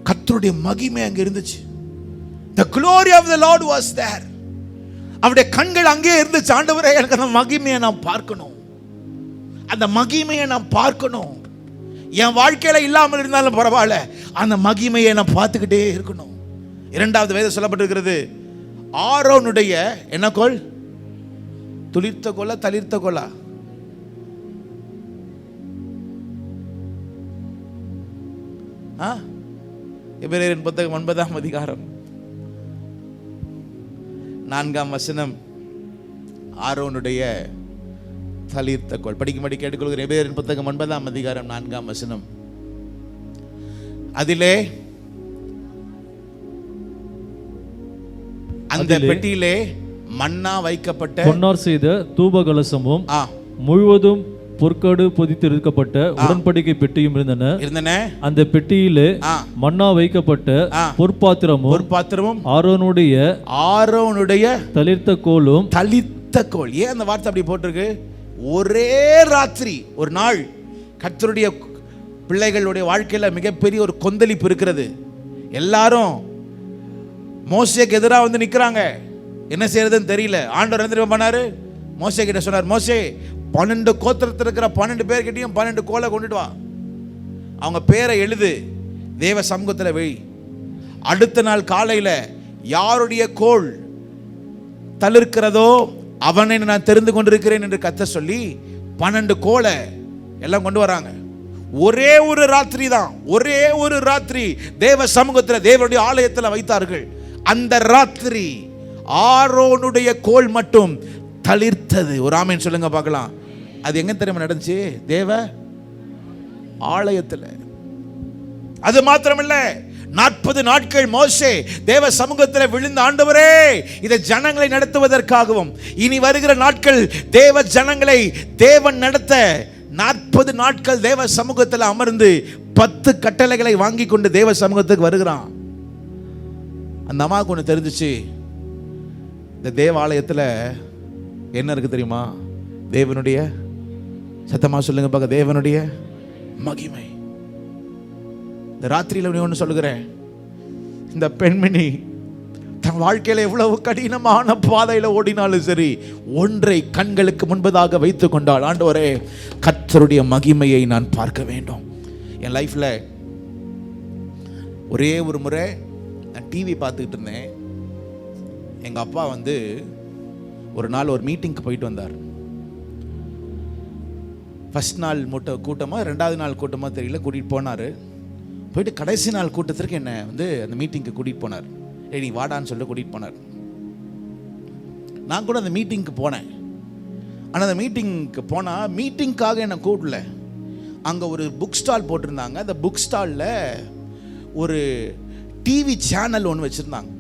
கர்த்தருடைய மகிமை அங்க இருந்துச்சு. The glory of the Lord was there. அவருடைய கண்கள் அங்கே இருந்துச்சு. ஆண்டவரே, எனக்கு அந்த மகிமையை நான் பார்க்கணும், அந்த மகிமையை நான் பார்க்கணும். என் வாழ்க்கையில இல்லாமல் இருந்தாலும் பரவாயில்ல, அந்த மகிமையை நான் பார்த்துக்கிட்டே இருக்கணும். 2வது வேதம் சொல்லப்பட்டிருக்கிறது, ஆரோனுடைய என்ன கோல்? துளிர்த்த கோலா தளிர்த்த கோலா? எபிரேயரின் புத்தகம் 9ஆம் அதிகாரம் 4ஆம் வசனம், ஆரோனுடைய தளிர்த்த கோல். படிக்கும்படி கேட்டுக்கொள்கிறேன். எபிரேயரின் புத்தகம் 9ஆம் அதிகாரம் 4ஆம் வசனம். அதிலே அந்த பெட்டியிலே மன்னா வைக்கப்பட்ட பொன்னார் செய்த தூப கலசமும் ஆ முழுவதும் பொற்காடு பொதித்திருக்கப்பட்ட உடன்படிக்கை பெட்டியும் இருந்தன. அந்த பெட்டியிலே மன்னா வைக்கப்பட்ட பொற்பாத்திரமும் ஆரோனுடைய தளிர்த்த கோலும். ஏன் அந்த வார்த்தை அப்படி போட்டிருக்கு? ஒரே ராத்திரி, ஒரு நாள் கர்த்தருடைய பிள்ளைகளுடைய வாழ்க்கையில மிகப்பெரிய ஒரு கொந்தளிப்பு இருக்கிறது. எல்லாரும் மோசேக்கு எதிராக வந்து நிக்கிறாங்க. என்ன செய்யறதுன்னு தெரியல. ஆண்டவர் என்ன பண்ணாரு? மோசே கிட்ட சொன்னார், மோசே 12 கோத்திரத்தில் இருக்கிற 12 பேர்கிட்டையும் 12 கோலை கொண்டுட்டு வா, அவங்க பேரை எழுது, தேவ சமூகத்தில் வை. அடுத்த நாள் காலையில யாருடைய கோல் தளிர்க்கிறதோ அவனை நான் தெரிந்து கொண்டிருக்கிறேன் என்று கர்த்தர் சொல்லி 12 கோலை எல்லாம் கொண்டு வராங்க. ஒரே ஒரு ராத்திரி தான், ஒரே ஒரு ராத்திரி தேவ சமூகத்தில் தேவனுடைய ஆலயத்தில் வைத்தார்கள். அந்த ராத்திரி ஆரோனுடைய கோல் மட்டும் தளிர்த்தது. ஒரு ஆமென் சொல்லுங்க பார்க்கலாம். அது எங்க தெரியுமா நடந்துச்சு? தேவ ஆலயத்தில். அது மாத்திரமில்ல, 40 நாட்கள் மோசே தேவ சமூகத்தில் விழுந்த, ஆண்டவரே இதை ஜனங்களை நடத்துவதற்காகவும் இனி வருகிற நாட்கள் தேவ ஜனங்களை தேவன் நடத்த 40 நாட்கள் தேவ சமூகத்தில் அமர்ந்து 10 கட்டளைகளை வாங்கி கொண்டு தேவ சமூகத்துக்கு வருகிறான். அந்த அம்மாவுக்கு ஒன்று தெரிஞ்சிச்சு, இந்த தேவாலயத்தில் என்ன இருக்கு தெரியுமா? தேவனுடைய, சத்தமா சொல்லுங்க பார்க்க, தேவனுடைய மகிமை. இந்த ராத்திரியில் ஒன்று சொல்லுகிறேன், இந்த பெண்மணி தன் வாழ்க்கையில எவ்வளவு கடினமான பாதையில ஓடினாலும் சரி, ஒன்றை கண்களுக்கு முன்பதாக வைத்துக் கொண்டாள், ஆண்டவரே கர்த்தருடைய மகிமையை நான் பார்க்க வேண்டும். என் லைஃப்ல ஒரே ஒரு முறை நான் டிவி பார்த்துக்கிட்டு இருந்தேன். எங்க அப்பா வந்து ஒரு நாள் ஒரு மீட்டிங்க்கு போயிட்டு வந்தார். ஃபர்ஸ்ட் நாள் கூட்டமா 2வது நாள் கூட்டமா தெரியல, கூட்டிகிட்டு போனார். போயிட்டு கடைசி நாள் கூட்டத்திற்கு என்னை வந்து அந்த மீட்டிங்க்கு கூட்டிகிட்டு போனார். நீ வாடான்னு சொல்லிட்டு கூட்டிகிட்டு போனார். நான் கூட அந்த மீட்டிங்க்கு போனேன். ஆனால் அந்த மீட்டிங்க்கு போனால் மீட்டிங்காக என்னை கூடல. அங்கே ஒரு புக் ஸ்டால் போட்டிருந்தாங்க. அந்த புக் ஸ்டாலில் ஒரு டிவி சேனல் ஒன்று வச்சுருந்தாங்க.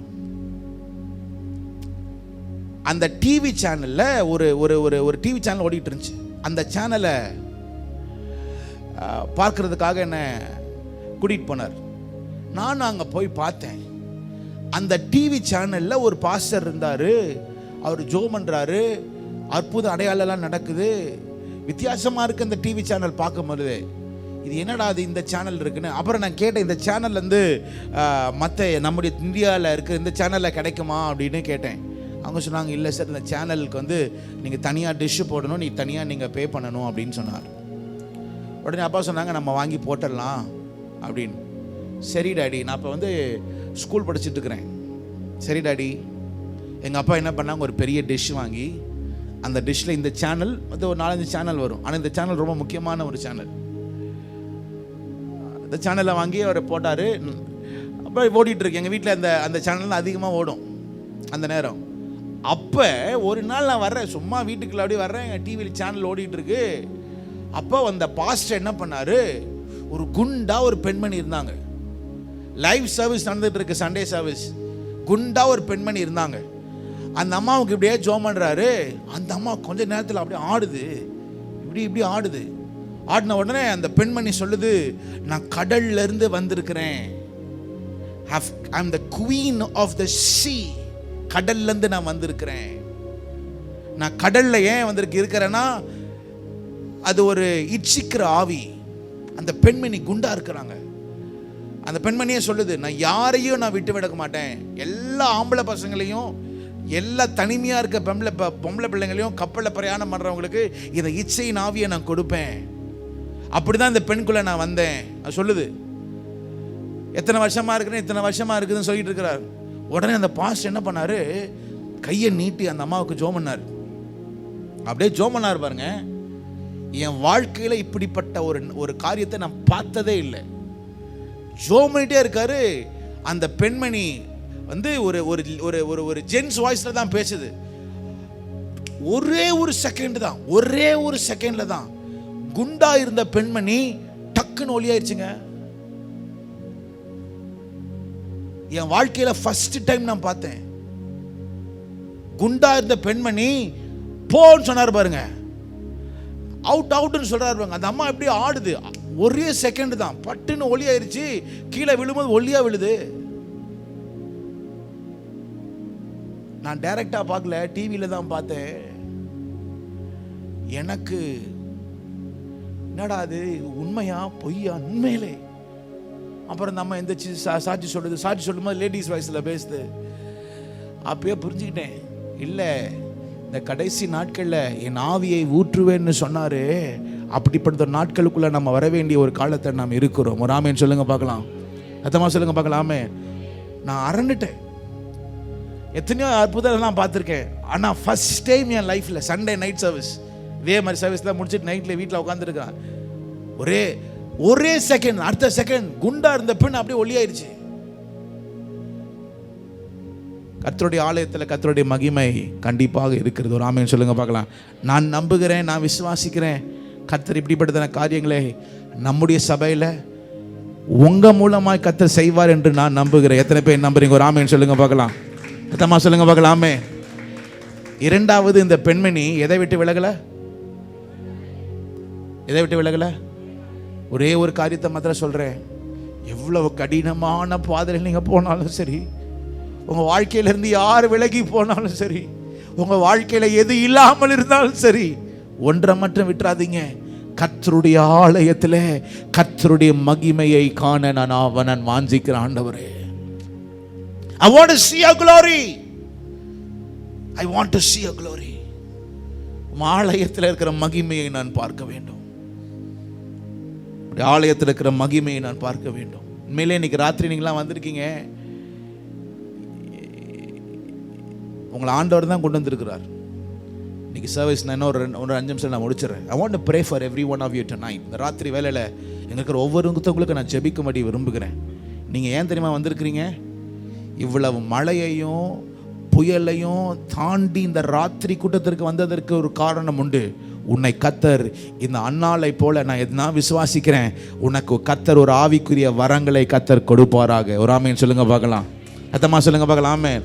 அந்த டிவி சேனலில் ஒரு ஒரு ஒரு ஒரு டிவி சேனல் ஓடிட்டு இருந்துச்சு. அந்த சேனலை பார்க்கறதுக்காக என்ன கூட்டிகிட்டு போனார். நான் அங்கே போய் பார்த்தேன். அந்த டிவி சேனலில் ஒரு பாஸ்டர் இருந்தார். அவர் ஜெபம் பண்ணுறாரு, அற்புத அடையாளம்லாம் நடக்குது. வித்தியாசமாக இருக்குது அந்த டிவி சேனல் பார்க்கும்போது. இது என்னடா அது இந்த சேனல் இருக்குன்னு அப்புறம் நான் கேட்டேன், இந்த சேனல் வந்து மற்ற நம்முடைய இந்தியாவில் இருக்குது, இந்த சேனலில் கிடைக்குமா அப்படின்னு கேட்டேன். அவங்க சொன்னாங்க, இல்லை சார், இந்த சேனலுக்கு வந்து நீங்கள் தனியாக டிஷ்ஷு போடணும், நீ தனியாக நீங்கள் பே பண்ணணும் அப்படின்னு சொன்னார். உடனே அப்பா சொன்னாங்க, நம்ம வாங்கி போட்டுடலாம் அப்படின்னு. சரி டாடி, நான் இப்போ வந்து ஸ்கூல் படிச்சுட்டு இருக்கிறேன். சரி டாடி. எங்கள் அப்பா என்ன பண்ணாங்க, ஒரு பெரிய டிஷ் வாங்கி அந்த டிஷ்ஷில் இந்த சேனல் வந்து ஒரு 4-5 சேனல் வரும். ஆனால் இந்த சேனல் ரொம்ப முக்கியமான ஒரு சேனல். இந்த சேனலை வாங்கி அவர் போட்டார். அப்போ ஓடிட்டுருக்கு எங்கள் வீட்டில். அந்த சேனல் அதிகமாக ஓடும் அந்த நேரம். அப்போ ஒரு நாள் நான் வர்றேன், சும்மா வீட்டுக்குள்ள அப்படியே வர்றேன், எங்கள் டிவியில் சேனல் ஓடிட்டுருக்கு. அப்போ அந்த பாஸ்டர் என்ன பண்ணார், ஒரு குண்டா ஒரு பெண்மணி இருந்தாங்க. லைவ் சர்வீஸ் நடந்துட்டு இருக்கு, சண்டே சர்வீஸ். குண்டா ஒரு பெண்மணி இருந்தாங்க. அந்த அம்மாவுக்கு இப்படியே ஜெபம் பண்ணுறாரு. அந்த அம்மா கொஞ்ச நேரத்தில் அப்படியே ஆடுது, இப்படி ஆடுது. ஆடின உடனே அந்த பெண்மணி சொல்லுது, நான் கடல்ல இருந்து வந்திருக்கிறேன். ஐ அம் த குவீன் ஆஃப் த சீ. கடல்ல இருந்து நான் வந்திருக்கிறேன். நான் கடல்ல ஏன் இருக்கிறேன்னா, அது ஒரு இச்சிக்கிற ஆவி. அந்த பெண்மணி குண்டா இருக்கிறாங்க. அந்த பெண்மணியே சொல்லுது, நான் யாரையும் நான் விட்டு விட மாட்டேன். எல்லா ஆம்பளை பசங்களையும், எல்லா தனிமையாக இருக்க பொம்பளை பிள்ளைங்களையும், கப்பலில் பிரயாணம் பண்ணுறவங்களுக்கு இந்த இச்சையின் ஆவியை நான் கொடுப்பேன். அப்படிதான் இந்த பெண்குள்ளே நான் வந்தேன். அது சொல்லுது. எத்தனை வருஷமா இருக்கிறேன், இத்தனை வருஷமா இருக்குதுன்னு சொல்லிட்டு இருக்கிறார். உடனே அந்த பாஸ்டர் என்ன பண்ணாரு, கையை நீட்டி அந்த அம்மாவுக்கு ஜெபம் பண்ணார். அப்படியே ஜெபம் பண்ணார் பாருங்க. என் வாழ்க்கையில் இப்படிப்பட்ட ஒரு காரியத்தை நான் பார்த்ததே இல்லை. ஜெபம் பண்ணிட்டே இருக்காரு. அந்த பெண்மணி வந்து ஒரு ஒரு ஒரு ஒரு ஜென்ஸ் வாய்ஸ்ல தான் பேசுது. ஒரே ஒரு செகண்ட்ல தான் குண்டா இருந்த பெண்மணி டக்குன்னு ஒளியாயிருச்சுங்க. என் வாழ்க்கையில ஃபர்ஸ்ட் டைம் நான் பார்த்தேன். குண்டா இருந்த பெண்மணி போன்னு சொன்னார் பாருங்க, அவுட் அவுட்னு சொல்றாரு பாருங்க. அந்த அம்மா எப்படி ஆடுது, ஒரே செகண்ட் தான், பட்டுன்னு ஒளியாயிருச்சு, கீழே விழும்போது ஒளியா விழுது. நான் டைரக்டா பார்க்கல, டிவியில தான் பார்த்தேன். எனக்கு என்னடா அது உண்மையா பொய்யா உண்மையிலே. அப்புறம் நம்ம எந்த சாட்சி சொல்லுது, சாட்சி சொல்லும்போது லேடிஸ் வாய்ஸ்ல பேசுது. அப்பயே புரிஞ்சுக்கிட்டேன், இல்லை இந்த கடைசி நாட்கள்ல என் ஆவியை ஊற்றுவேன்னு சொன்னாரு. அப்படிப்பட்ட நாட்களுக்குள்ள நம்ம வர வேண்டிய ஒரு காலத்தை நாம் இருக்கிறோம். ஒரு ஆமேன் சொல்லுங்க பார்க்கலாம், அத்தமா சொல்லுங்க பார்க்கலாமே. நான் அரண்டுட்டேன், எத்தனையோ அற்புதம் பார்த்துருக்கேன். ஆனால் ஃபர்ஸ்ட் டைம் என் லைஃப்பில் சண்டே நைட் சர்வீஸ், இதே மாதிரி சர்வீஸ்லாம் முடிச்சுட்டு நைட்டில் வீட்டில் உட்காந்துருக்கேன். ஒரே செகண்ட், அடுத்த செகண்ட் குண்டா இருந்த பெண் அப்படியே ஒளியாயிருச்சு. கர்த்தருடைய ஆலயத்தில் கர்த்தருடைய மகிமை கண்டிப்பாக இருக்கிறது. ஒரு ஆமென் சொல்லுங்க பார்க்கலாம். நான் நம்புகிறேன், நான் விசுவாசிக்கிறேன், கர்த்தர் இப்படிப்பட்ட காரியங்களை நம்முடைய சபையில் உங்க மூலமாய் கர்த்தர் செய்வார் என்று நான் நம்புகிறேன். எத்தனை பேர் நம்புறீங்க? ஒரு ஆமென் சொல்லுங்க பார்க்கலாம். எத்தமா சொல்லுங்க பார்க்கலாமே. இரண்டாவது, இந்த பெண்மணி எதை விட்டு விலகல? எதை விட்டு விலகல? ஒரே ஒரு காரியத்தை மாத்திரம் சொல்றேன். எவ்வளவு கடினமான பாதையில் நீங்க போனாலும் சரி, உங்க வாழ்க்கையிலிருந்து யார் விலகி போனாலும் சரி, உங்க வாழ்க்கையில எது இல்லாமல் இருந்தாலும் சரி, ஒன்றை மட்டும் விட்டுறாதீங்க. கர்த்தருடைய ஆலயத்தில் கர்த்தருடைய மகிமையை காண நான் வாஞ்சிக்கிற ஆண்டவரே. I want to see your glory. I want to see your glory. ஆலயத்தில் இருக்கிற மகிமையை நான் பார்க்க வேண்டும். ஆலயத்தில் இருக்கிற மகிமையை நான் பார்க்க வேண்டும். உண்மையிலே இன்னைக்கு ராத்திரி நீங்களாம் வந்திருக்கீங்க, உங்களை ஆண்டவர் தான் கொண்டு வந்திருக்கிறார். இன்னைக்கு சர்வீஸ் நான் ஒரு 5 நிமிஷம் நான் முடிச்சிடறேன். I want to pray for every one of you tonight. இந்த ராத்திரி வேலையில் எங்களுக்கு ஒவ்வொருத்தவங்களுக்கு நான் ஜெபிக்கும்படி விரும்புகிறேன். நீங்கள் ஏன் தெரியுமா வந்திருக்கிறீங்க? இவ்வளவு மழையையும் புயலையும் தாண்டி இந்த ராத்திரி கூட்டத்திற்கு வந்ததற்கு ஒரு காரணம் உண்டு. உன்னை கர்த்தர் இந்த அன்னாளை போல நான் விசுவாசிக்கிறேன், உனக்கு கர்த்தர் ஒரு ஆவிக்குரிய வரங்களை கர்த்தர் கொடுப்பாராக. ஒரு ஆமேன் சொல்லுங்க பார்க்கலாம். அத்தமா சொல்லுங்க பார்க்கலாம். ஆமேன்.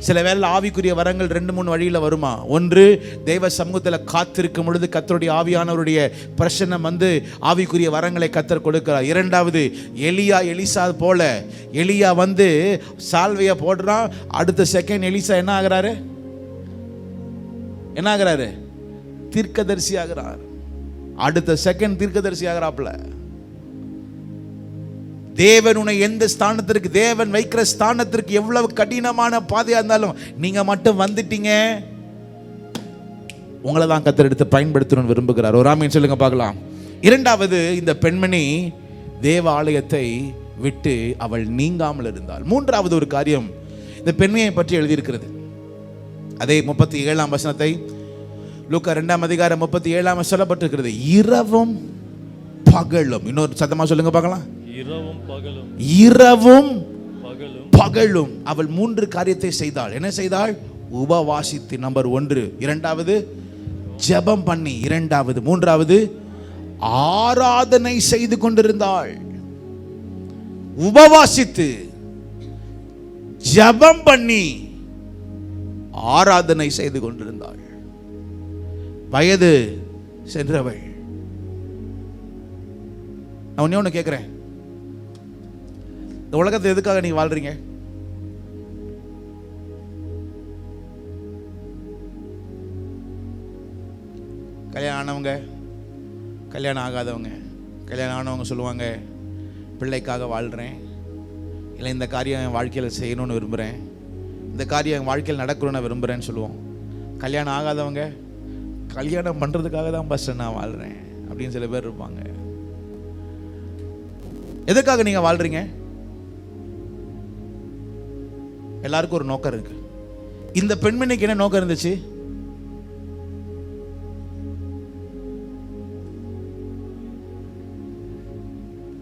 சில வேளை ஆவிக்குரிய வரங்கள் 2-3 வழியில் வருமா. ஒன்று, தெய்வ சமூகத்தில் காத்திருக்கும் பொழுது கர்த்தருடைய ஆவியானவருடைய பிரசன்னம் வந்து ஆவிக்குரிய வரங்களை கர்த்தர் கொடுக்கிறார். இரண்டாவது, எலிசா போல எலியா வந்து சால்வையை போடுறான், அடுத்த செகண்ட் எலிசா என்ன ஆகிறாரு? தீர்க்கதரிசி ஆகிறார். அடுத்த செகண்ட் தீர்க்கதரிசி ஆகிறாப்ல. தேவன் உன்னை எந்த ஸ்தானத்திற்கு, தேவன் வைக்கிற ஸ்தானத்திற்கு எவ்வளவு கடினமான பாதையா இருந்தாலும் நீங்க மட்டும் வந்துட்டீங்க, உங்களை தான் கர்த்தர் எடுத்து பயன்படுத்தணும்னு விரும்புகிறார். ஒரு ஆமென் சொல்லுங்க பார்க்கலாம். இரண்டாவது, இந்த பெண்மணி தேவ ஆலயத்தை விட்டு அவள் நீங்காமல் இருந்தாள். மூன்றாவது ஒரு காரியம் இந்த பெண்மையை பற்றி எழுதியிருக்கிறது. அதே 37ஆம் வசனத்தை லூக்கா 2ஆம் அதிகாரம் 37ஆம் சொல்லப்பட்டிருக்கிறது. இரவும் பகலும், இன்னொரு சத்தமா சொல்லுங்க பார்க்கலாம். இரவும் பகலும் அவள் 3 காரியத்தை செய்தாள். என்ன செய்தாள்? உபவாசித்து, நம்பர் 1. இரண்டாவது ஜெபம் பண்ணி, இரண்டாவது மூன்றாவது ஆராதனை செய்து கொண்டிருந்தாள். உபவாசித்து ஜெபம் பண்ணி ஆராதனை செய்து கொண்டிருந்தாள். வயது சென்றவள். நான் ஒண்ணு கேட்கிறேன், இந்த உலகத்தை எதுக்காக நீங்க வாழ்றீங்க? கல்யாணம் ஆனவங்க, கல்யாணம் ஆகாதவங்க, கல்யாணம் ஆனவங்க சொல்லுவாங்க, பிள்ளைக்காக வாழ்கிறேன், இல்லை இந்த காரியம் என் வாழ்க்கையில் செய்யணும்னு விரும்புகிறேன், இந்த காரியம் என் வாழ்க்கையில் நடக்கணும்னு விரும்புகிறேன்னு சொல்லுவோம். கல்யாணம் ஆகாதவங்க, கல்யாணம் பண்ணுறதுக்காக தான் பஸ்ட் நான் வாழ்கிறேன் அப்படின்னு சில பேர் இருப்பாங்க. எதுக்காக நீங்கள் வாழ்கிறீங்க? எல்லாருக்கும் ஒரு நோக்கம் இருக்கு. இந்த பெண்மணிக்கு என்ன நோக்கம் இருந்துச்சு?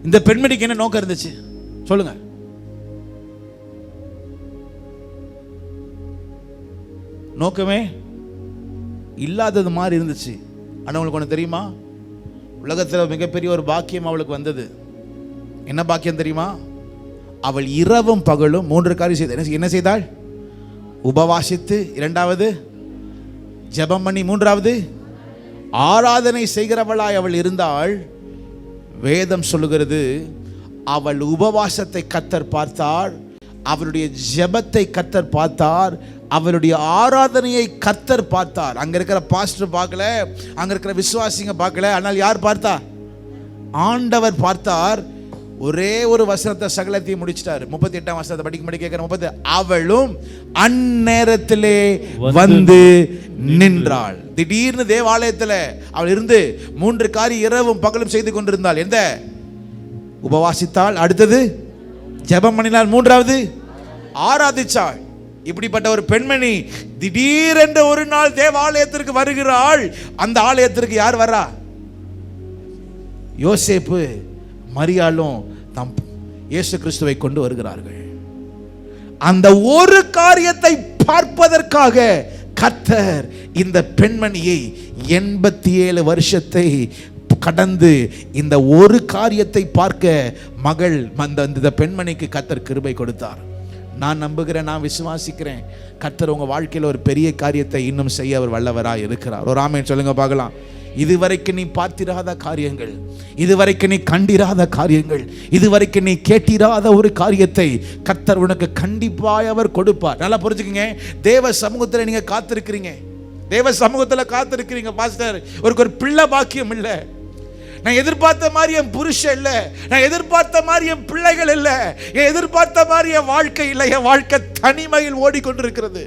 இந்த பெண்மணிக்கு என்ன நோக்கம் இருந்துச்சு சொல்லுங்க. நோக்கமே இல்லாதது மாதிரி இருந்துச்சு. ஆனா உங்களுக்கு ஒன்று தெரியுமா? உலகத்தில் மிகப்பெரிய ஒரு பாக்கியம் அவளுக்கு வந்தது. என்ன பாக்கியம் தெரியுமா? அவள் இரவும் பகலும் 3 காரியம் செய்தாள். என்ன செய்தாள்? உபவாசித்து, இரண்டாவது ஜெபம் பண்ணி, மூன்றாவது ஆராதனை செய்கிறவளாய் அவள் இருந்தாள். வேதம் சொல்லுகிறது, அவள் உபவாசத்தை கர்த்தர் பார்த்தார், அவளுடைய ஜெபத்தை கர்த்தர் பார்த்தார், அவளுடைய ஆராதனையை கர்த்தர் பார்த்தார். அங்க இருக்கிற பாஸ்டர் பார்க்கல, அங்க இருக்கிற விசுவாசிங்க பார்க்கல, ஆனால் யார் பார்த்தா? ஆண்டவர் பார்த்தார். ஒரே ஒரு வசனத்தை சகலத்தையும் முடிச்சிட்டாரு. 38ஆம் வசனத்தை படிக்க கேட்கிறேன். 30, அவளும் அந்நேரத்திலே வந்து நின்றாள். திடீர்னு தேவாலயத்தில் அவள் இருந்து 3 காரியம் இரவும் பகலும் செய்து கொண்டிருந்தாள். எந்த? உபவாசித்தாள், அடுத்தது ஜெபம் பண்ணினாள், மூன்றாவது ஆராதிச்சாள். இப்படிப்பட்ட ஒரு பெண்மணி திடீரென்று ஒரு நாள் தேவாலயத்திற்கு வருகிறாள். அந்த ஆலயத்திற்கு யார் வரா? யோசேப்பு மரியாளும் தம் இயேசு கிறிஸ்துவை கொண்டு வருகிறார்கள். அந்த ஒரு காரியத்தை பார்ப்பதற்காக கர்த்தர் இந்த பெண்மணியை 87 வருஷத்தை கடந்து இந்த ஒரு காரியத்தை பார்க்க மகள் அந்த பெண்மணிக்கு கர்த்தர் கிருபை கொடுத்தார். நான் நம்புகிறேன், நான் விசுவாசிக்கிறேன், கர்த்தர் உங்க வாழ்க்கையில் ஒரு பெரிய காரியத்தை இன்னும் செய்ய அவர் வல்லவராய் இருக்கிறார். ஒரு ஆமென் சொல்லுங்க பார்க்கலாம். இதுவரைக்கும் நீ பார்த்திராத காரியங்கள், இதுவரைக்கும் நீ கண்டிராத காரியங்கள், இதுவரைக்கும் நீ கேட்டிராத ஒரு காரியத்தை கர்த்தர் உனக்கு கண்டிப்பாய் அவர் கொடுப்பார். நல்லா புரிஞ்சுக்கங்க. தேவ சமூகத்தில் நீங்க காத்திருக்கிறீங்க, தேவ சமூகத்தில் காத்திருக்கிறீங்க. பாஸ்டர், ஒரு பிள்ளை பாக்கியம் இல்லை, நான் எதிர்பார்த்த மாதிரி என் புருஷன் இல்லை, நான் எதிர்பார்த்த மாதிரி என் பிள்ளைகள் இல்லை, என் எதிர்பார்த்த மாதிரி என் வாழ்க்கை இல்லை, என் வாழ்க்கை தனிமையில் ஓடிக்கொண்டிருக்கிறது,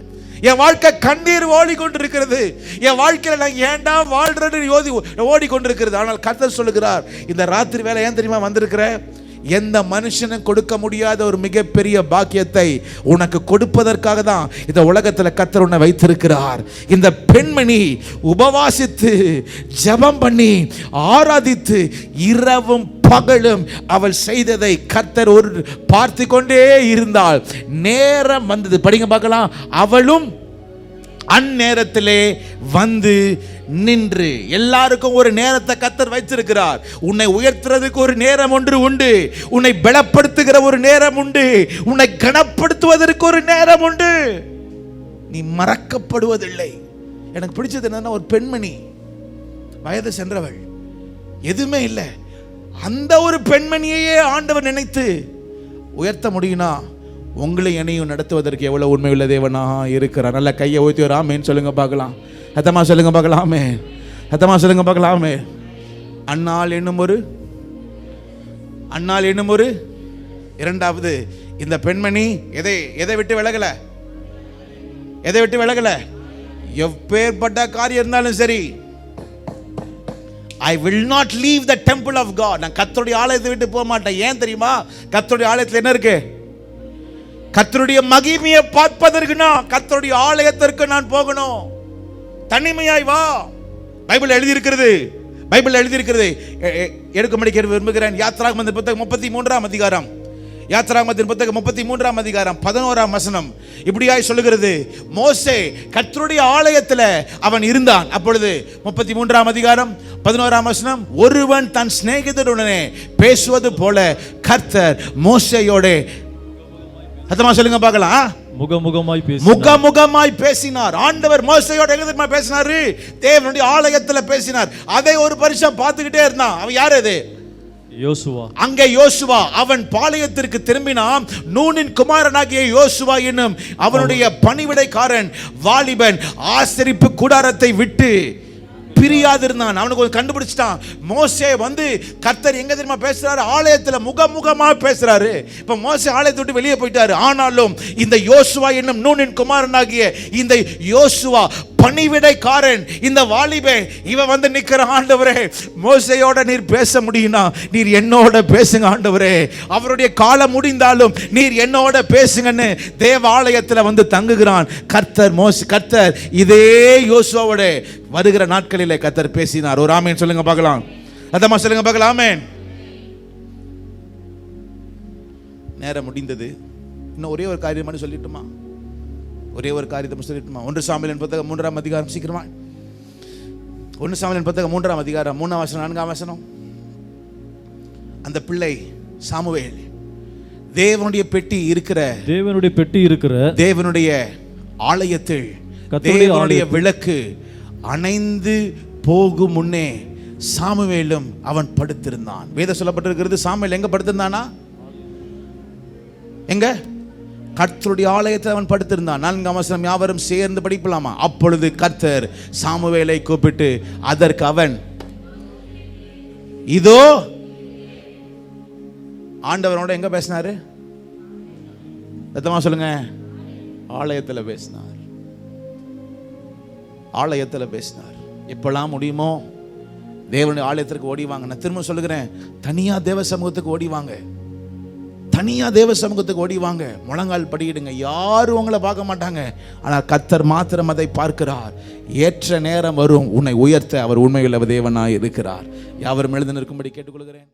என் வாழ்க்கை கண்ணீர் ஓடிக்கொண்டிருக்கிறது, என் வாழ்க்கையில் நான் ஏண்டா வாழ்றேன்னு ஓடிக்கொண்டிருக்கிறது. ஆனால் கர்த்தர் சொல்லுகிறார், இந்த ராத்திரி வேலை ஏன் தெரியுமா வந்திருக்கிற? எந்த மனுஷனும் கொடுக்க முடியாத ஒரு மிகப்பெரிய பாக்கியத்தை உனக்கு கொடுப்பதற்காக தான் இந்த உலகத்தில் கர்த்தர் உன்னை வைத்திருக்கிறார். இந்த பெண்மணி உபவாசித்து ஜெபம் பண்ணி ஆராதித்து இரவும் பகலும் அவள் செய்ததை கர்த்தர் ஒரு பார்த்து கொண்டே இருந்தாள். நேரம் வந்தது, படிங்க பார்க்கலாம். அவளும் அந்நேரத்திலே வந்து நின்று. எல்லாருக்கும் ஒரு நேரத்தை கர்த்தர் வைத்திருக்கிறார். உன்னை உயர்த்துறதுக்கு ஒரு நேரம் ஒன்று உண்டு, உன்னை பலப்படுத்துகிற ஒரு நேரம் உண்டு, உன்னை கனப்படுத்துவதற்கு ஒரு நேரம் உண்டு. நீ மறக்கப்படுவதில்லை. எனக்கு பிடிச்சது என்னன்னா, ஒரு பெண்மணி வயது சென்றவள், எதுவுமே இல்லை, அந்த ஒரு பெண்மணியையே ஆண்டவர் நினைத்து உயர்த்த முடியும்னா உங்களை என்னையும் நடத்துவதற்கு எவ்வளவு உண்மையுள்ள தேவனா இருக்கிறார். நல்ல கையை ஊற்றி ஒரு ஆமேன்னு சொல்லுங்க பார்க்கலாம். சத்தமா சொல்லுங்க பார்க்கலாமே, சத்தமா சொல்லுங்க பார்க்கலாமே. அன்னாள் என்னும் ஒரு இரண்டாவது, இந்த பெண்மணி எதை விட்டு விலகல? எதை விட்டு விலகல? எப்பேற்பட்ட காரியம் இருந்தாலும் சரி, I will not leave the temple of God. நான் கர்த்தருடைய ஆலயத்தை விட்டு போக மாட்டேன். ஏன் தெரியுமா? கர்த்தருடைய ஆலயத்தில் என்ன இருக்கு? கர்த்தருடைய மகிமையை பார்ப்பதற்குனா கர்த்தருடைய ஆலயத்திற்கு நான் போகணும். தனிமையாய் வா. பைபிள் எழுதியிருக்கிறது, எடுக்க முடிக்க விரும்புகிறேன். யாத்ராகமத்தின் புத்தகம் 33ஆம் அதிகாரம், யாத்ராகமத்தின் புத்தகம் 33ஆம் அதிகாரம் 11ஆம் வசனம் இப்படியாய் சொல்லுகிறது. மோசே கர்த்தருடைய ஆலயத்தில் அவன் இருந்தான். அப்பொழுது 33ஆம் அதிகாரம் 11ஆம் வசனம், ஒருவன் தன் சிநேகிதருடனே பேசுவது போல கர்த்தர் மோசேயோட, சத்தமா சொல்லுங்க பார்க்கலாம், முகமுகமாய் பேசினார். ஆண்டவர் மோசேயோட எங்க தெரியுமா பேசினாரு? தேவனுடைய ஆலயத்தில் பேசினார். அதை ஒரு வருஷம் பார்த்துக்கிட்டே இருந்தான். அவன் யார்? அது யோசுவா. அங்கே யோசுவா அவன் பாளையத்திற்கு திரும்பினான். நூனின் குமாரனாகிய யோசுவா என்னும் அவனுடைய பணிவிடைக்காரன் வாலிபன் ஆசரிப்பு கூடாரத்தை விட்டு பிரியாதிருந்தான். அவனுக்கு கண்டுபிடிச்சிட்டான். மோசே வந்து கர்த்தர் எங்க தெரியுமா பேசுறாரு? ஆலயத்துல முகமுகமா பேசுறாரு. இப்ப மோசே ஆலயத்தை விட்டு வெளியே போயிட்டாரு. ஆனாலும் இந்த யோசுவா என்னும் நூனின் குமாரனாகிய இந்த யோசுவா பணிவிடைக்காரன், இந்த வாலிபே, இவன் வந்து நிக்கிற, ஆண்டவரே மோசையோட நீர் பேச முடியும்னா நீர் என்னோட பேசுங்க ஆண்டவரே, அவருடைய காலம் முடிந்தாலும் நீர் என்னோட பேசுங்கன்னு தேவாலயத்தில் வந்து தங்குகிறான். கர்த்தர் இதே யோசுவாவோட வருகிற நாட்களிலே கர்த்தர் பேசினார். ஒரு ஆமேன் சொல்லுங்க பார்க்கலாம். அதமா சொல்லுங்க பார்க்கலாம். ஆமேன். நேரம் முடிந்தது. இன்னும் ஒரே ஒரு காரியம் மட்டும் சொல்லிட்டுமா? ஒரே ஒரு காரியத்தை சொல்லிட்டுமா? 1 சாமுவேலின் புத்தகம் 3ஆம் அதிகாரம், சீக்கிரமா 1 சாமுவேலின் புத்தகம் 3ஆம் அதிகாரம் 3ஆம் வசனம் 4ஆம் வசனம். அந்த பிள்ளை சாமுவேல் தேவனுடைய பெட்டி இருக்கிற தேவனுடைய ஆலயத்தில் கர்த்தருடைய தேவனுடைய விளக்கு அணைந்து போகும் முன்னே சாமுவேலும் அவன் படுத்திருந்தான். வேதம் சொல்லப்பட்டிருக்கிறது, சாமுவேல் எங்க படுத்திருந்தானா? எங்க? கர்த்தருடைய ஆலயத்தில் அவன் படுத்திருந்தான். 4ஆம் வசனம் யாவரும் சேர்ந்து படிக்கலாமா? அப்பொழுது கர்த்தர் சாமுவேலை கூப்பிட்டு, அதற்கு அவன், இதோ. ஆண்டவரோட எங்க பேசினாரு? சத்தமா சொல்லுங்க. ஆலயத்தில் பேசினார். ஆலயத்தில் பேசினார். எப்பெல்லாம் முடியுமோ தேவனுடைய ஆலயத்திற்கு ஓடிவாங்க. நான் திரும்ப சொல்லுகிறேன், தனியா தேவ சமூகத்துக்கு ஓடிவாங்க. தனியா தேவ சமூகத்துக்கு ஓடிவாங்க. முழங்கால் படியிடுங்க. யாரும் உங்களை பார்க்க மாட்டாங்க. ஆனால் கர்த்தர் மாத்திரம் அதை பார்க்கிறார். ஏற்ற நேரம் வரும் உன்னை உயர்த்த அவர் உண்மையுள்ள தேவனாய் இருக்கிறார். யாவரும் எழுந்து நிற்கும்படி கேட்டுக்கொள்கிறேன்.